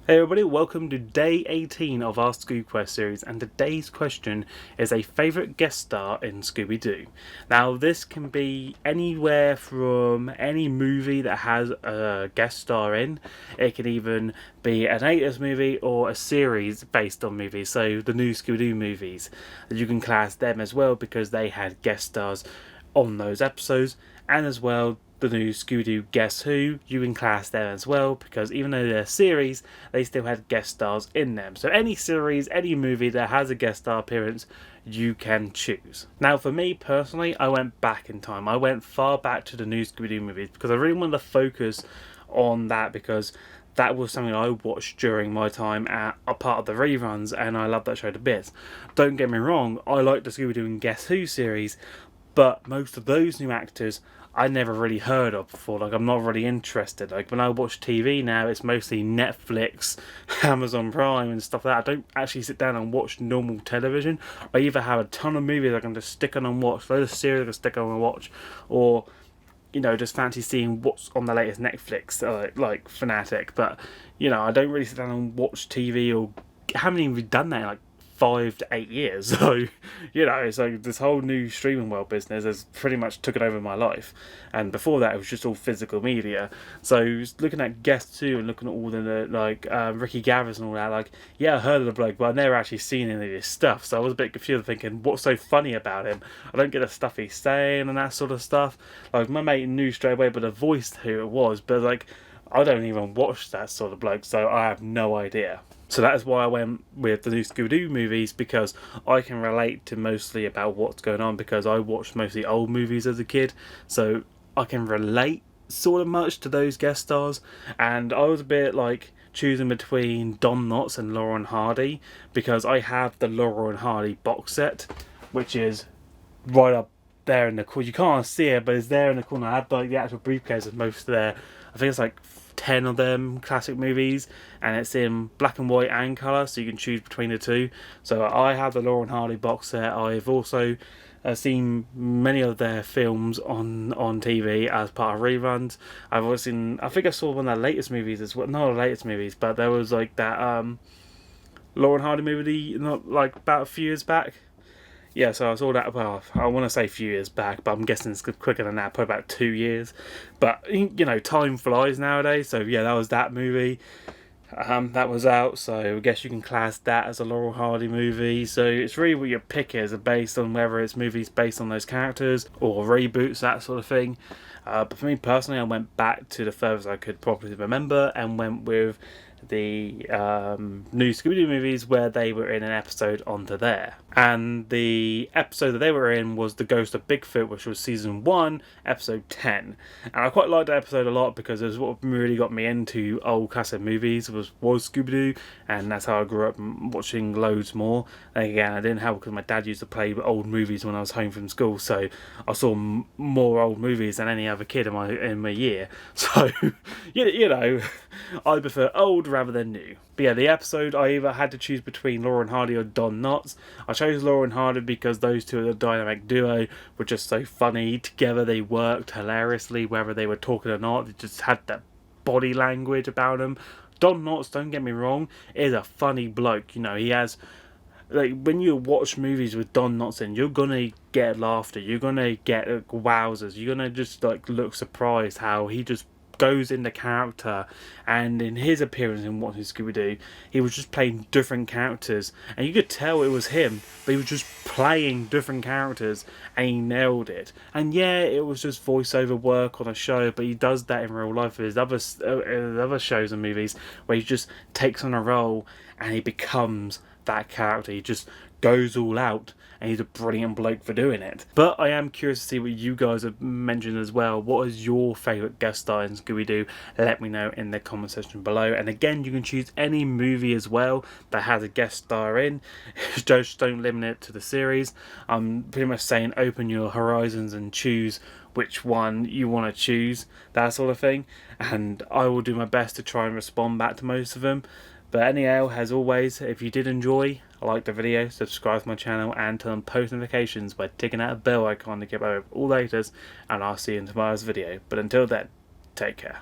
Hey everybody, welcome to day 18 of our ScoobQuest series, and today's question is a favourite guest star in Scooby-Doo. Now this can be anywhere from any movie that has a guest star in. It can even be an 80s movie or a series based on movies, so the new Scooby-Doo movies. You can class them as well because they had guest stars on those episodes, and as well the new Scooby-Doo Guess Who, you can class them as well because even though they're series, they still had guest stars in them. So any series, any movie that has a guest star appearance, you can choose. Now for me personally, I went back in time. I went far back to the new Scooby-Doo movies because I really wanted to focus on that because that was something I watched during my time at a part of the reruns, and I love that show to bits. Don't get me wrong, I like the Scooby-Doo and Guess Who series, but most of those new actors I never really heard of before. Like, I'm not really interested. Like, when I watch TV now, it's mostly Netflix, Amazon Prime and stuff like that. I don't actually sit down and watch normal television. I either have a ton of movies I can just stick on and watch, loads of series I can stick on and watch, or just fancy seeing what's on the latest Netflix, like Fanatic. But I don't really sit down and watch TV, or haven't even done that in like 5 to 8 years. So it's like this whole new streaming world business has pretty much took it over my life, and before that it was just all physical media. So looking at Guest 2 and looking at all the Ricky Gervais and all that, I heard of the bloke, but I've never actually seen any of his stuff, so I was a bit confused thinking what's so funny about him. I don't get the stuff he's saying and that sort of stuff. Like, my mate knew straight away by the voice who it was, but I don't even watch that sort of bloke, so I have no idea. So that is why I went with the new Scooby-Doo movies, because I can relate to mostly about what's going on, because I watched mostly old movies as a kid, so I can relate sort of much to those guest stars. And I was a bit choosing between Don Knotts and Laurel and Hardy, because I have the Laurel and Hardy box set, which is right up there in the corner. You can't see it, but it's there in the corner. I have the actual briefcase of most of their, I think it's 10 of them classic movies, and it's in black and white and colour, so you can choose between the two. So I have the Laurel and Hardy box set. I've also seen many of their films on TV as part of reruns. I've also seen, I think I saw one of their latest movies as well. Not the latest movies, but there was that Laurel and Hardy movie, not about a few years back. Yeah, so I saw that, well, I want to say a few years back, but I'm guessing it's quicker than that, probably about 2 years. But, time flies nowadays, so yeah, that was that movie. That was out, so I guess you can class that as a Laurel Hardy movie. So it's really what your pick is, based on whether it's movies based on those characters, or reboots, that sort of thing. But for me personally, I went back to the furthest I could properly remember, and went with the new Scooby-Doo movies, where they were in an episode onto there. And the episode that they were in was The Ghost of Bigfoot, which was season 1, episode 10. And I quite liked that episode a lot, because it was what really got me into old classic movies, was Scooby-Doo, and that's how I grew up watching loads more. And again, I didn't have, because my dad used to play old movies when I was home from school, so I saw more old movies than any other kid in my year. So I prefer old rather than new. But yeah, the episode, I either had to choose between Laurel and Hardy or Don Knotts. I chose Laurel and Hardy because those two are the dynamic duo, were just so funny together. They worked hilariously, whether they were talking or not. They just had that body language about them. Don Knotts, don't get me wrong, is a funny bloke. He has, when you watch movies with Don Knotts in, you're gonna get laughter, you're gonna get wowzers, you're gonna just look surprised how he just goes into character. And in his appearance in watching Scooby-Doo, he was just playing different characters, and you could tell it was him, but he was just playing different characters, and he nailed it. And yeah, it was just voiceover work on a show, but he does that in real life with his other shows and movies, where he just takes on a role and he becomes that character. He just goes all out, and he's a brilliant bloke for doing it. But I am curious to see what you guys have mentioned as well. What is your favourite guest star in Scooby-Doo? Let me know in the comment section below. And again, you can choose any movie as well that has a guest star in. Just don't limit it to the series. I'm pretty much saying open your horizons and choose which one you want to choose, that sort of thing. And I will do my best to try and respond back to most of them. But anyhow, as always, if you did enjoy, like the video, subscribe to my channel, and turn on post notifications by ticking that bell icon to get over all the latest, and I'll see you in tomorrow's video. But until then, take care.